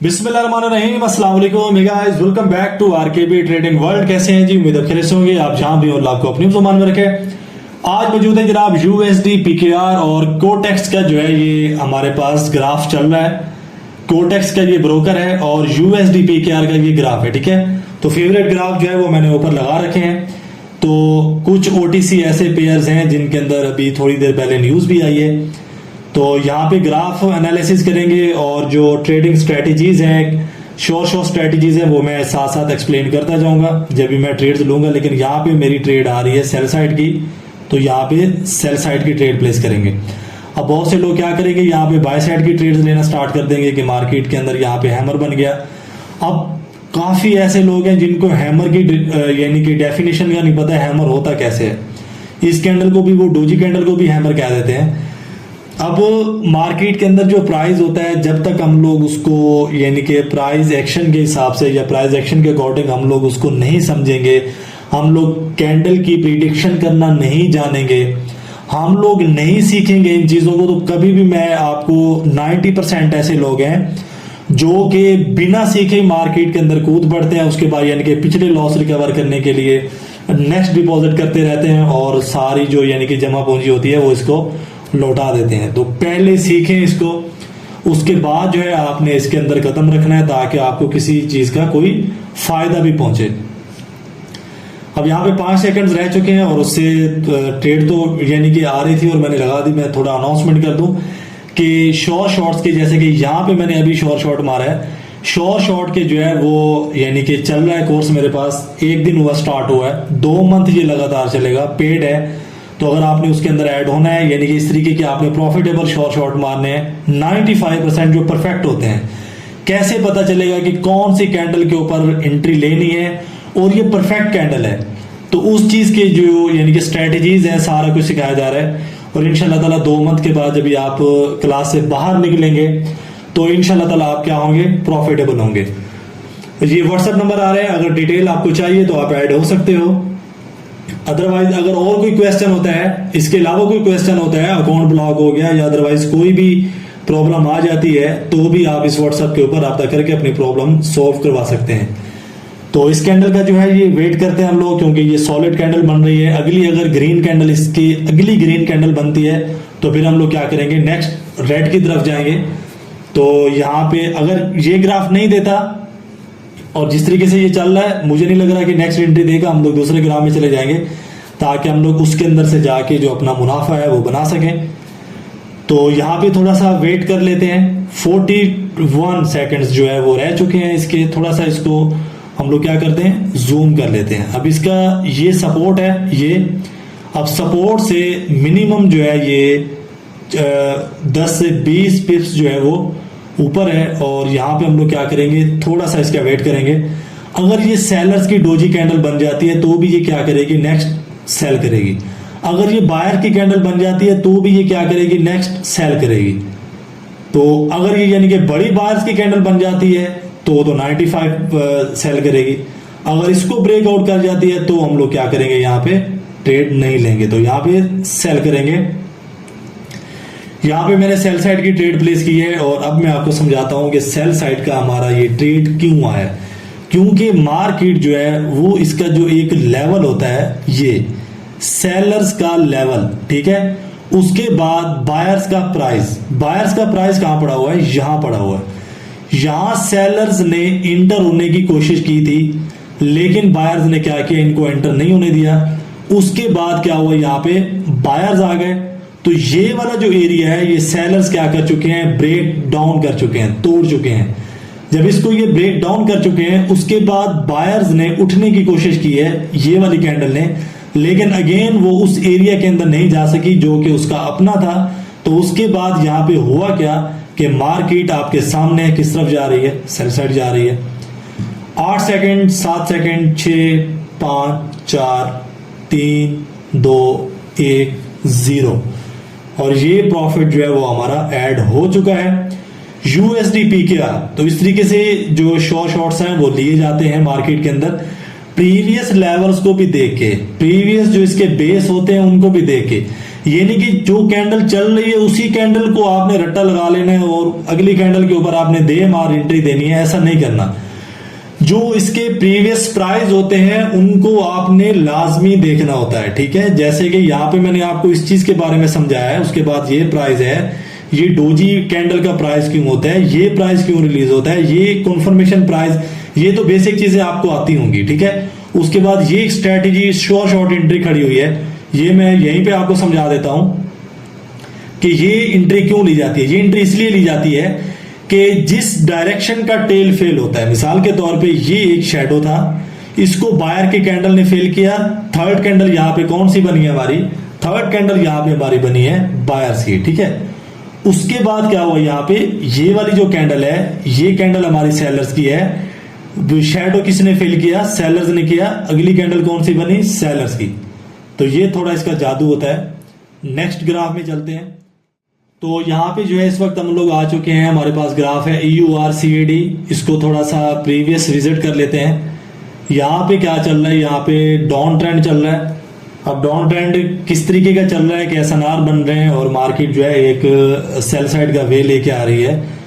बिस्मिल्लाहिर्रहमानिर्रहीम, अस्सलाम वालेकुम guys, welcome back to RKB trading world. कैसे हैं जी? उम्मीद है खैरियत से होंगे। आप जहां भी हो अल्लाह आपको अपनी जुबान में रखे। आज मौजूद है जनाब यूएसडी पीकेआर और कोटेक्स का जो है ये हमारे पास ग्राफ चल रहा है। कोटेक्स का ये ब्रोकर है और यूएसडी पीकेआर का ये ग्राफ है, ठीक है। तो फेवरेट ग्राफ जो है वो मैंने ऊपर लगा रखे हैं। तो कुछ ओटीसी ऐसे पेयर्स हैं जिनके अंदर अभी थोड़ी देर पहले न्यूज भी आई है, तो यहाँ पे ग्राफ एनालिसिस करेंगे और जो ट्रेडिंग स्ट्रेटजीज हैं, शॉर्ट स्ट्रेटजीज हैं, वो मैं साथ साथ एक्सप्लेन करता जाऊंगा जब भी मैं ट्रेड्स लूंगा। लेकिन यहाँ पे मेरी ट्रेड आ रही है सेल साइड की, तो यहाँ पे सेल साइड की ट्रेड प्लेस करेंगे। अब बहुत से लोग क्या करेंगे, यहाँ पे बाय साइड की ट्रेड्स लेना स्टार्ट कर देंगे कि मार्केट के अंदर यहाँ पे हैमर बन गया। अब काफी ऐसे लोग हैं जिनको हैमर की यानी कि डेफिनेशन का नहीं पता हैमर होता कैसे है। इस कैंडल को भी, वो डोजी कैंडल को भी हैमर कह देते हैं। अब मार्केट के अंदर जो प्राइस होता है, जब तक हम लोग उसको यानी कि प्राइस एक्शन के हिसाब से या प्राइस एक्शन के अकॉर्डिंग हम लोग उसको नहीं समझेंगे, हम लोग कैंडल की प्रिडिक्शन करना नहीं जानेंगे, हम लोग नहीं सीखेंगे इन चीजों को, तो कभी भी मैं आपको 90% ऐसे लोग हैं जो कि बिना सीखे मार्केट के अंदर कूद पड़ते हैं। उसके बाद यानी कि पिछले लॉस रिकवर करने के लिए नेक्स्ट डिपॉजिट करते रहते हैं और सारी जो यानी कि जमा पूंजी होती है वो इसको लौटा देते हैं। तो पहले सीखें इसको, उसके बाद जो है आपने इसके अंदर कदम रखना है ताकि आपको किसी चीज का कोई फायदा भी पहुंचे। अब यहाँ पे 5 सेकंड्स रह चुके हैं और उससे ट्रेड तो यानी कि आ रही थी और मैंने लगा दी। मैं थोड़ा अनाउंसमेंट कर दूं कि शॉर्ट्स के, जैसे कि यहाँ पे मैंने अभी शॉर्ट मारा है, शॉर्ट के जो है वो यानी कि चल रहा है कोर्स मेरे पास। 1 दिन हुआ स्टार्ट हुआ है, 2 मंथ ये लगातार चलेगा, पेड है। तो अगर आपने उसके अंदर ऐड होना है यानी कि इस तरीके के आपने प्रॉफिटेबल शॉर्ट मारने हैं, 95% जो परफेक्ट होते हैं। कैसे पता चलेगा कि कौन सी कैंडल के ऊपर एंट्री लेनी है और ये परफेक्ट कैंडल है? तो उस चीज के जो यानी कि स्ट्रेटजीज है सारा कुछ सिखाया जा रहा है। और इंशाल्लाह ताला 2 मंथ के बाद जब आप क्लास से बाहर निकलेंगे तो इंशाल्लाह ताला आप क्या होंगे, प्रॉफिटेबल होंगे। ये व्हाट्सएप नंबर आ रहे हैं, अगर डिटेल आपको चाहिए तो आप ऐड हो सकते हो। अदरवाइज अगर और कोई क्वेश्चन होता है, इसके अलावा कोई क्वेश्चन होता है, अकाउंट ब्लॉक हो गया या अदरवाइज कोई भी प्रॉब्लम आ जाती है, तो भी आप इस व्हाट्सएप के ऊपर रब्ता करके अपनी प्रॉब्लम सॉल्व करवा सकते हैं। तो इस कैंडल का जो है ये वेट करते हैं हम लोग, क्योंकि ये सॉलिड कैंडल बन रही है। अगली अगर ग्रीन कैंडल, इसकी अगली ग्रीन कैंडल बनती है तो फिर हम लोग क्या करेंगे, नेक्स्ट रेड की तरफ जाएंगे। तो यहाँ पे अगर ये ग्राफ नहीं देता और जिस तरीके से ये चल रहा है, मुझे नहीं लग रहा कि नेक्स्ट एंट्री देगा। हम लोग दूसरे ग्राफ में चले जाएंगे ताकि हम लोग उसके अंदर से जाके जो अपना मुनाफा है वो बना सकें। तो यहाँ पे थोड़ा सा वेट कर लेते हैं। 41 सेकंड्स जो है वो रह चुके हैं इसके। थोड़ा सा इसको हम लोग क्या करते हैं, जूम कर लेते हैं। अब इसका ये सपोर्ट है, ये अब सपोर्ट से मिनिमम जो है ये 10 से 20 पिप्स जो है वो ऊपर है। और यहाँ पे हम लोग क्या करेंगे, थोड़ा सा इसका वेट करेंगे। अगर ये सेलर्स की डोजी कैंडल बन जाती है तो भी ये क्या करेगी, नेक्स्ट सेल करेगी। अगर ये बायर की कैंडल बन जाती है तो भी ये क्या करेगी, नेक्स्ट सेल करेगी। तो अगर ये यानी कि बड़ी बायर्स की कैंडल बन जाती है तो 95 सेल करेगी। अगर इसको ब्रेकआउट कर जाती है तो हम लोग क्या करेंगे, यहाँ पे ट्रेड नहीं लेंगे, तो यहाँ पे सेल करेंगे। यहाँ पे मैंने सेल साइड की ट्रेड प्लेस की है और अब मैं आपको समझाता हूं कि सेल साइड का हमारा ये ट्रेड क्यों आया। क्योंकि मार्केट जो है वो, इसका जो एक लेवल होता है, ये सेलर्स का लेवल, ठीक है। उसके बाद बायर्स का प्राइस, बायर्स का प्राइस कहां पड़ा हुआ है, यहां पड़ा हुआ है। यहां सेलर्स ने इंटर होने की कोशिश की थी लेकिन बायर्स ने क्या किया, इनको एंटर नहीं होने दिया। उसके बाद क्या हुआ, यहाँ पे बायर्स आ गए। तो ये वाला जो एरिया है ये सेलर्स क्या कर चुके हैं, ब्रेक डाउन कर चुके हैं, तोड़ चुके हैं। जब इसको ये ब्रेक डाउन कर चुके हैं उसके बाद बायर्स ने उठने की कोशिश की है, ये वाली कैंडल ने, लेकिन अगेन वो उस एरिया के अंदर नहीं जा सकी जो कि उसका अपना था। तो उसके बाद यहाँ पे हुआ क्या कि मार्केट आपके सामने किस तरफ जा रही है, सेल साइड जा रही है। 8 सेकंड, 7 सेकंड, 6, 5, 4, 3, 2, 1, 0 और ये प्रॉफिट जो है वो हमारा ऐड हो चुका है यूएसडी पीकेआर। तो इस तरीके से जो शॉर्ट्स हैं वो लिए जाते हैं मार्केट के अंदर। प्रीवियस लेवल्स को भी देख के, प्रीवियस जो इसके बेस होते हैं उनको भी देख के, ये नहीं कि जो कैंडल चल रही है उसी कैंडल को आपने रट्टा लगा लेना है और अगली कैंडल के ऊपर आपने दे मार एंट्री देनी है, ऐसा नहीं करना। जो इसके प्रीवियस प्राइस होते हैं उनको आपने लाजमी देखना होता है, ठीक है। जैसे कि यहाँ पे मैंने आपको इस चीज के बारे में समझाया है, उसके बाद ये प्राइस है, ये डोजी कैंडल का प्राइस क्यों होता है, ये प्राइस क्यों रिलीज होता है, ये कन्फर्मेशन प्राइस, ये तो बेसिक चीजें आपको आती होंगी, ठीक है। उसके बाद ये स्ट्रेटेजी शॉर्ट एंट्री खड़ी हुई है, ये मैं यहीं पे आपको समझा देता हूं कि ये एंट्री क्यों ली जाती है। ये एंट्री इसलिए ली जाती है कि जिस डायरेक्शन का टेल फेल होता है, मिसाल के तौर पे ये एक शैडो था, इसको बायर के कैंडल ने फेल किया, थर्ड कैंडल यहां पे कौन सी बनी है हमारी, थर्ड कैंडल यहां पे हमारी बनी है बायर्स की, ठीक है। उसके बाद क्या हुआ, यहां पे ये वाली जो कैंडल है, ये कैंडल हमारी सेलर्स की है, शैडो किसने फेल किया, सेलर्स ने किया, अगली कैंडल कौन सी बनी, सेलर्स की। तो ये थोड़ा इसका जादू होता है। नेक्स्ट ग्राफ में चलते हैं। तो यहाँ पे जो है इस वक्त हम लोग आ चुके हैं, हमारे पास ग्राफ है EURCAD, इसको थोड़ा सा प्रीवियस विजिट कर लेते हैं। यहाँ पे क्या चल रहा है, यहाँ पे डाउन ट्रेंड चल रहा है। अब डाउन ट्रेंड किस तरीके का चल रहा है कि SNR बन रहे हैं और मार्केट जो है एक सेल साइड का वे लेके आ रही है,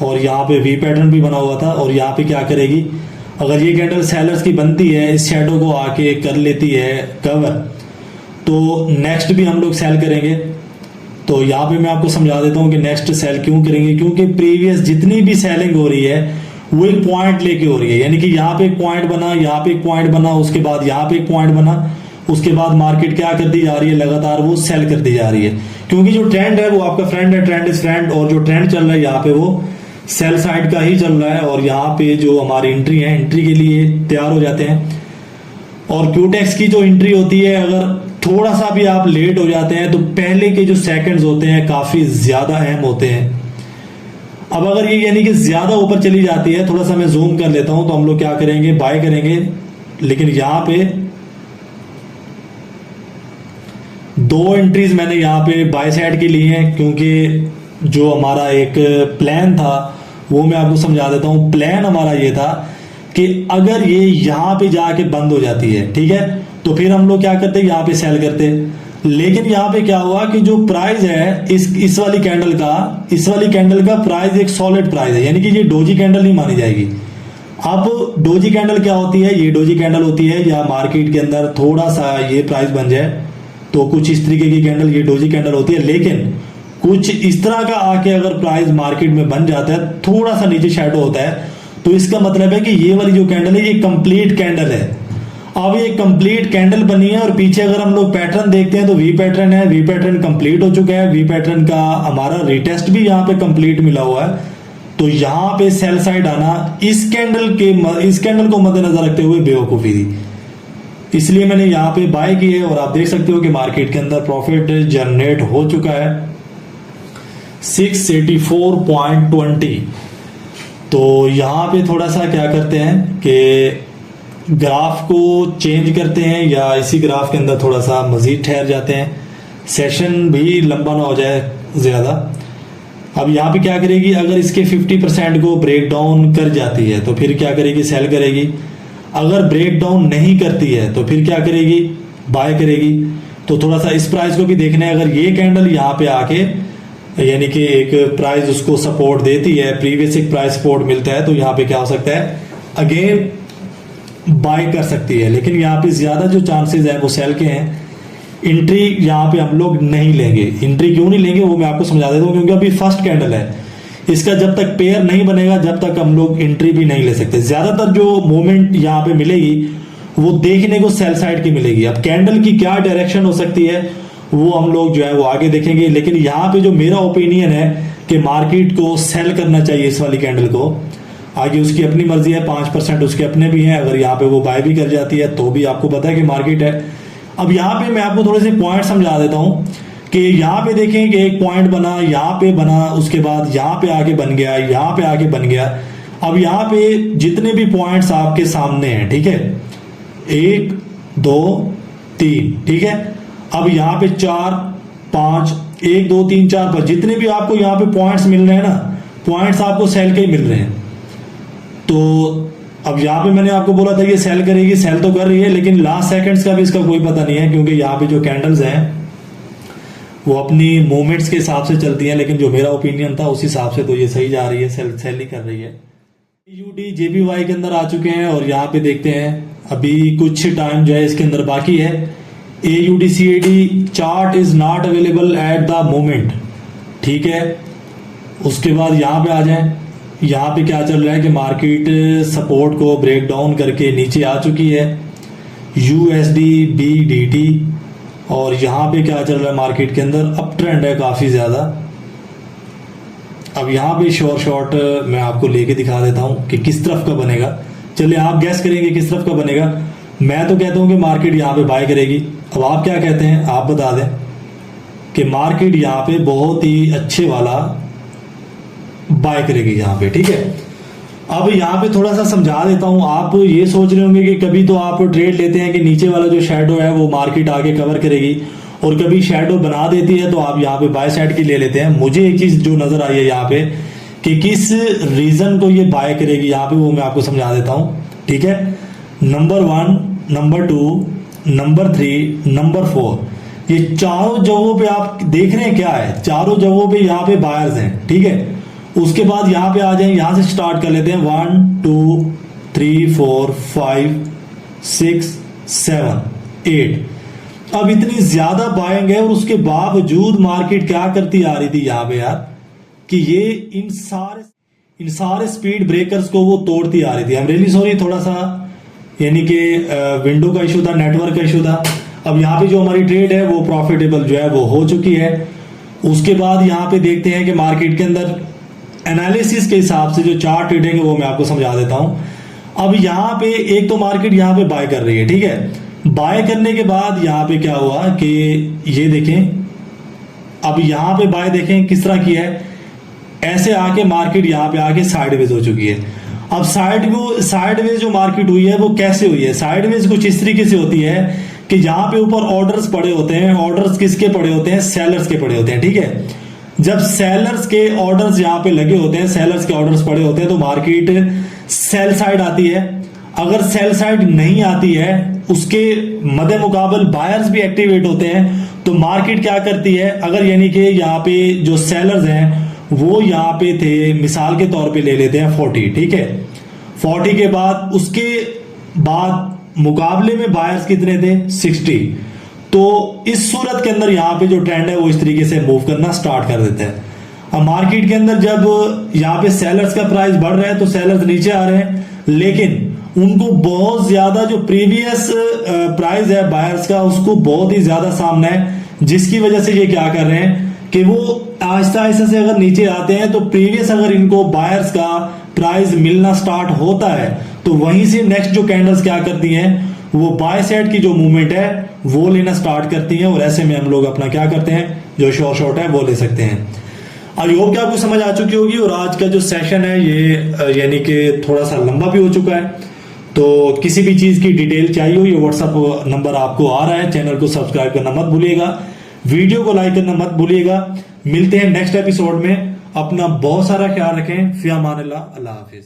और यहाँ पे वी पैटर्न भी बना हुआ था। और यहाँ पे क्या करेगी, अगर ये कैंडल सेलर्स की बनती है, इस शैडो को आके कर लेती है कवर, तो नेक्स्ट भी हम लोग सेल करेंगे। तो यहाँ पे मैं आपको समझा देता हूँ कि नेक्स्ट सेल क्यों करेंगे, क्योंकि प्रीवियस जितनी भी सेलिंग हो रही है वो एक पॉइंट लेके हो रही है, यानी कि यहाँ पे एक पॉइंट बना, यहाँ पे एक पॉइंट बना, उसके बाद यहाँ पे एक पॉइंट बना, उसके बाद मार्केट क्या करती जा रही है, लगातार वो सेल करती जा रही है। क्योंकि जो ट्रेंड है वो आपका फ्रेंड है, ट्रेंड इज फ्रेंड, और जो ट्रेंड चल रहा है यहाँ पे वो सेल साइड का ही चल रहा है। और यहाँ पे जो हमारी एंट्री है, एंट्री के लिए तैयार हो जाते हैं। और क्यूटेक्स की जो एंट्री होती है, अगर थोड़ा सा भी आप लेट हो जाते हैं तो पहले के जो सेकंड्स होते हैं काफी ज्यादा अहम होते हैं। अब अगर ये यानी कि ज्यादा ऊपर चली जाती है, थोड़ा सा मैं जूम कर लेता हूं, तो हम लोग क्या करेंगे, बाय करेंगे। लेकिन यहां पे दो एंट्रीज मैंने यहां पे बाय साइड की ली हैं, क्योंकि जो हमारा एक प्लान था वो मैं आपको समझा देता हूं। प्लान हमारा ये था कि अगर ये यहां पे जाके बंद हो जाती है, ठीक है, तो फिर हम लोग क्या करते, यहाँ पे सेल करते। लेकिन यहाँ पे क्या हुआ कि जो प्राइस है इस वाली कैंडल का प्राइस एक सॉलिड प्राइस है, यानी कि ये डोजी कैंडल नहीं मानी जाएगी। अब डोजी कैंडल क्या होती है, ये डोजी कैंडल होती है, या मार्केट के अंदर थोड़ा सा ये प्राइस बन जाए तो कुछ इस तरीके की कैंडल ये डोजी कैंडल होती है। लेकिन कुछ इस तरह का आके अगर प्राइस मार्केट में बन जाता है, थोड़ा सा नीचे शैडो होता है, तो इसका मतलब है कि ये वाली जो कैंडल है ये कंप्लीट कैंडल है। अब ये कंप्लीट कैंडल बनी है, और पीछे अगर हम लोग पैटर्न देखते हैं तो वी पैटर्न है, वी पैटर्न कंप्लीट हो चुका है, वी पैटर्न का हमारा रिटेस्ट भी यहाँ पे कंप्लीट मिला हुआ है। तो यहाँ पे सेल साइड आना इस कैंडल को मद्देनजर रखते हुए बेवकूफी थी, इसलिए मैंने यहाँ पे बाय की है। और आप देख सकते हो कि मार्केट के अंदर प्रॉफिट जनरेट हो चुका है 684.20। तो यहाँ पे थोड़ा सा क्या करते हैं कि ग्राफ को चेंज करते हैं, या इसी ग्राफ के अंदर थोड़ा सा मजीद ठहर जाते हैं, सेशन भी लंबा ना हो जाए ज्यादा। अब यहाँ पे क्या करेगी, अगर इसके 50% को ब्रेक डाउन कर जाती है तो फिर क्या करेगी, सेल करेगी। अगर ब्रेक डाउन नहीं करती है तो फिर क्या करेगी, बाय करेगी। तो थोड़ा सा इस प्राइस को भी देखना है, अगर ये कैंडल यहाँ पे आके यानी कि एक प्राइस उसको सपोर्ट देती है, प्रीवियस एक प्राइस सपोर्ट मिलता है, तो यहाँ पे क्या हो सकता है, अगेन बाय कर सकती है। लेकिन यहाँ पे ज्यादा जो चांसेस है वो सेल के हैं। एंट्री यहाँ पे हम लोग नहीं लेंगे। एंट्री क्यों नहीं लेंगे वो मैं आपको समझा देता हूँ, क्योंकि अभी फर्स्ट कैंडल है, इसका जब तक पेयर नहीं बनेगा जब तक हम लोग एंट्री भी नहीं ले सकते। ज्यादातर जो मूवमेंट यहाँ पे मिलेगी वो देखने को सेल साइड की मिलेगी। अब कैंडल की क्या डायरेक्शन हो सकती है वो हम लोग जो है वो आगे देखेंगे। लेकिन यहाँ पे जो मेरा ओपिनियन है कि मार्केट को सेल करना चाहिए इस वाली कैंडल को। आगे उसकी अपनी मर्जी है, 5% उसके अपने भी हैं। अगर यहाँ पे वो बाय भी कर जाती है तो भी आपको पता है कि मार्केट है। अब यहाँ पे मैं आपको थोड़े से पॉइंट समझा देता हूँ कि यहाँ पे देखें कि एक पॉइंट बना, यहाँ पे बना, उसके बाद यहाँ पे आके बन गया, यहाँ पे आके बन गया। अब यहाँ पे जितने भी पॉइंट्स आपके सामने हैं, ठीक है, 1 2 3, ठीक है। अब यहाँ पे 4 5, 1 2 3 4 5 जितने भी आपको यहाँ पे पॉइंट्स मिल रहे हैं ना, पॉइंट्स आपको सेल के ही मिल रहे हैं। तो अब यहाँ पे मैंने आपको बोला था ये सेल करेगी, सेल तो कर रही है, लेकिन लास्ट सेकंड्स का भी इसका कोई पता नहीं है, क्योंकि यहाँ पे जो कैंडल्स हैं वो अपनी मूवमेंट्स के हिसाब से चलती हैं, लेकिन जो मेरा ओपिनियन था उस हिसाब से तो ये सही जा रही है, सेल ही कर रही है। यूडी जेपीवाई के अंदर आ चुके हैं और यहाँ पे देखते हैं अभी कुछ टाइम जो है इसके अंदर बाकी है। AUDCAD chart is not available at the moment, ठीक है। उसके बाद यहाँ पे आ जाएं, यहाँ पे क्या चल रहा है कि मार्केट सपोर्ट को ब्रेक डाउन करके नीचे आ चुकी है USD BDT, और यहाँ पे क्या चल रहा है मार्केट के अंदर अप ट्रेंड है काफ़ी ज़्यादा। अब यहाँ पे शॉर्ट मैं आपको लेके दिखा देता हूँ कि किस तरफ का बनेगा। चलिए आप गैस करेंगे किस तरफ का बनेगा। मैं तो कहता हूँ कि मार्केट यहाँ पे बाय करेगी। अब आप क्या कहते हैं, आप बता दें कि मार्केट यहाँ पे बहुत ही अच्छे वाला बाय करेगी यहाँ पे, ठीक है। अब यहाँ पे थोड़ा सा समझा देता हूँ। आप ये सोच रहे होंगे कि कभी तो आप ट्रेड लेते हैं कि नीचे वाला जो शैडो है वो मार्केट आगे कवर करेगी, और कभी शैडो बना देती है तो आप यहाँ पे बाय साइड की ले लेते हैं। मुझे एक चीज जो नजर आई है यहाँ पे कि किस रीजन को ये बाय करेगी यहाँ पे, वो मैं आपको समझा देता हूँ, ठीक है। नंबर 1, नंबर 2, नंबर 3, नंबर 4, ये चारों जगहों पे आप देख रहे हैं क्या है, चारों जगहों पे यहाँ पे बायर्स हैं, ठीक है। उसके बाद यहाँ पे आ जाए, यहाँ से स्टार्ट कर लेते हैं 1 2 3 4 5 6 7 8। अब इतनी ज्यादा बाइंग है और उसके बावजूद मार्केट क्या करती आ रही थी यहाँ पे यार, कि ये इन सारे स्पीड ब्रेकर्स को वो तोड़ती आ रही थी। आई एम रियली सॉरी, थोड़ा सा यानी कि विंडो का इशू था, नेटवर्क का इशू था। अब यहाँ पे जो हमारी ट्रेड है वो प्रॉफिटेबल जो है वो हो चुकी है। उसके बाद यहाँ पे देखते हैं कि मार्केट के अंदर एनालिसिस के हिसाब से जो चार्ट ट्रेडिंग है वो मैं आपको समझा देता हूं। अब यहाँ पे एक तो मार्केट यहाँ पे बाय कर रही है, ठीक है। बाय करने के बाद यहाँ पे क्या हुआ कि ये देखें, अब यहाँ पे बाय देखें किस तरह की है, ऐसे आके मार्केट यहाँ पे आके साइडवेज हो चुकी है। अब साइडवेज जो मार्केट हुई है वो कैसे हुई है, साइडवेज कुछ इस तरीके से होती है कि यहाँ पे ऊपर ऑर्डर्स पड़े होते हैं। ऑर्डर्स किसके पड़े होते हैं, सेलर्स के पड़े होते हैं, ठीक है। जब सेलर्स के ऑर्डर्स यहाँ पे लगे होते हैं, सेलर्स के ऑर्डर्स पड़े होते हैं, तो मार्केट सेल साइड आती है। अगर सेल साइड नहीं आती है, उसके मद्दे मुकाबल बायर्स भी एक्टिवेट होते हैं, तो मार्केट क्या करती है, अगर यानी कि यहाँ पे जो सेलर्स हैं वो यहाँ पे थे, मिसाल के तौर पे ले लेते हैं 40, ठीक है। 40 के बाद उसके बाद मुकाबले में बायर्स कितने थे, 60। तो इस सूरत के अंदर यहाँ पे जो ट्रेंड है वो इस तरीके से मूव करना स्टार्ट कर देते हैं। अब मार्केट के अंदर जब यहाँ पे सेलर्स का प्राइस बढ़ रहा है तो सेलर्स नीचे आ रहे हैं, लेकिन उनको बहुत ज्यादा जो प्रीवियस प्राइस है बायर्स का उसको बहुत ही ज्यादा सामना है, जिसकी वजह से ये क्या कर रहे हैं कि वो आहिस्ता आहिस्ता से अगर नीचे आते हैं तो प्रीवियस अगर इनको बायर्स का प्राइस मिलना स्टार्ट होता है तो वहीं से नेक्स्ट जो कैंडल्स क्या करती हैं, वो बाय साइड की जो मूवमेंट है वो लेना स्टार्ट करती हैं, और ऐसे में हम लोग अपना क्या करते हैं, जो शॉर्ट है वो ले सकते हैं। आई होप कि आपको समझ आ चुकी होगी। और आज का जो सेशन है ये यानी कि थोड़ा सा लंबा भी हो चुका है, तो किसी भी चीज की डिटेल चाहिए हो, ये व्हाट्सएप नंबर आपको आ रहा है। चैनल को सब्सक्राइब करना मत भूलिएगा, वीडियो को लाइक करना मत भूलिएगा। मिलते हैं नेक्स्ट एपिसोड में। अपना बहुत सारा ख्याल रखें। फिया अमान अल्लाह, अल्लाह हाफिज।